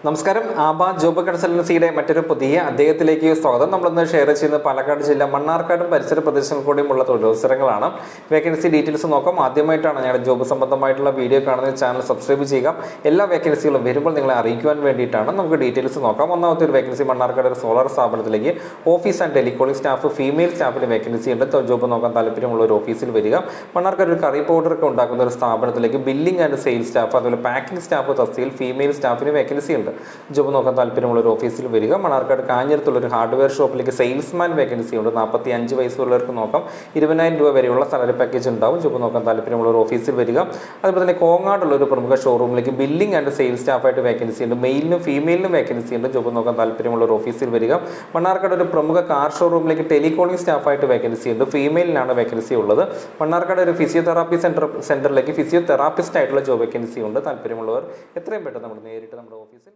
നമസ്കാരം. ആബ ജോബ് കൺസൾട്ടൻസിയുടെ മറ്റൊരു പുതിയ അദ്ദേഹത്തിലേക്ക് സ്വാഗതം. നമ്മളിന്ന് ഷെയർ ചെയ്യുന്നത് പാലക്കാട് ജില്ല മണ്ണാർക്കാടും പരിസര പ്രദേശങ്ങൾ കൂടിയുമുള്ള തൊഴിലവസരങ്ങളാണ്. വേക്കൻസി ഡീറ്റെയിൽസ് നോക്കാം. ആദ്യമായിട്ടാണ് ഞങ്ങളുടെ ജോബ് സംബന്ധമായിട്ടുള്ള വീഡിയോ കാണുന്ന ചാനൽ സബ്സ്ക്രൈബ് ചെയ്യുക. എല്ലാ വേക്കൻസികളും വരുമ്പോൾ നിങ്ങളെ അറിയിക്കുവാൻ വേണ്ടിയിട്ടാണ്. നമുക്ക് ഡീറ്റെയിൽസ് നോക്കാം. ഒന്നാമത്തെ ഒരു വേക്കൻസി മണ്ണാർക്കാട് ഒരു സോളാർ സ്ഥാപനത്തിലേക്ക് office and telecalling staff female സ്റ്റാഫിന് വേക്കൻസി ഉണ്ട്. ജോബ് നോക്കാൻ താല്പര്യമുള്ള ഒരു ഓഫീസിൽ വരിക. മണ്ണാർക്കാട് ഒരു കറി പൗഡറൊക്കെ ഉണ്ടാക്കുന്ന ഒരു സ്ഥാപനത്തിലേക്ക് ബില്ലിംഗ് ആൻഡ് സെയിൽസ് സ്റ്റാഫ്, അതുപോലെ പാക്കിംഗ് സ്റ്റാഫ് തസ്തിയിൽ ഫീമെയിൽ സ്റ്റാഫിന് വേക്കൻസി ഉണ്ട്. ജോബ് നോക്കാൻ താല്പര്യമുള്ള ഒരു ഓഫീസിൽ വരിക. മണ്ണാർക്കാട് കാഞ്ഞിരത്തുള്ള ഒരു ഹാർഡ്വെയർ ഷോപ്പിലേക്ക് സെയിൽസ്മാൻ വേക്കൻസി ഉണ്ട്. 45 വയസ്സുള്ളവർക്ക് നോക്കാം. 20,000 രൂപ വരെയുള്ള സാലറി പാക്കേജ് ഉണ്ടാവും. ജോബ് നോക്കാൻ താല്പര്യമുള്ള ഒരു ഓഫീസിൽ വരിക. അതുപോലെ തന്നെ കോങ്ങാടുള്ള ഒരു പ്രമുഖ ഷോറൂമിലേക്ക് ബില്ലിംഗ് ആൻഡ് സെയിൽസ് സ്റ്റാഫായിട്ട് വേക്കൻസി ഉണ്ട്. മെയിലിനും ഫീമെയിലിനും വേക്കൻസി ഉണ്ട്. ജോബ് നോക്കാൻ താല്പര്യമുള്ള ഒരു ഓഫീസിൽ വരിക. മണ്ണാർക്കാട് ഒരു പ്രമുഖ കാർ ഷോറൂമിലേക്ക് ടെലികോളിംഗ് സ്റ്റാഫായിട്ട് വേക്കൻസി ഉണ്ട്. ഫീമെയിലിനാണ് വേക്കൻസി ഉള്ളത്. മണ്ണാർക്കാട് ഒരു ഫിസിയോതെറാപ്പി സെന്ററിലേക്ക് ഫിസിയോതെറാപ്പിസ്റ്റ് ആയിട്ടുള്ള ജോബ് വേക്കൻസി ഉണ്ട്. താല്പര്യമുള്ളവർ എത്രയും പെട്ടെന്ന് നമ്മൾ നേരിട്ട് നമ്മുടെ ഓഫീസിൽ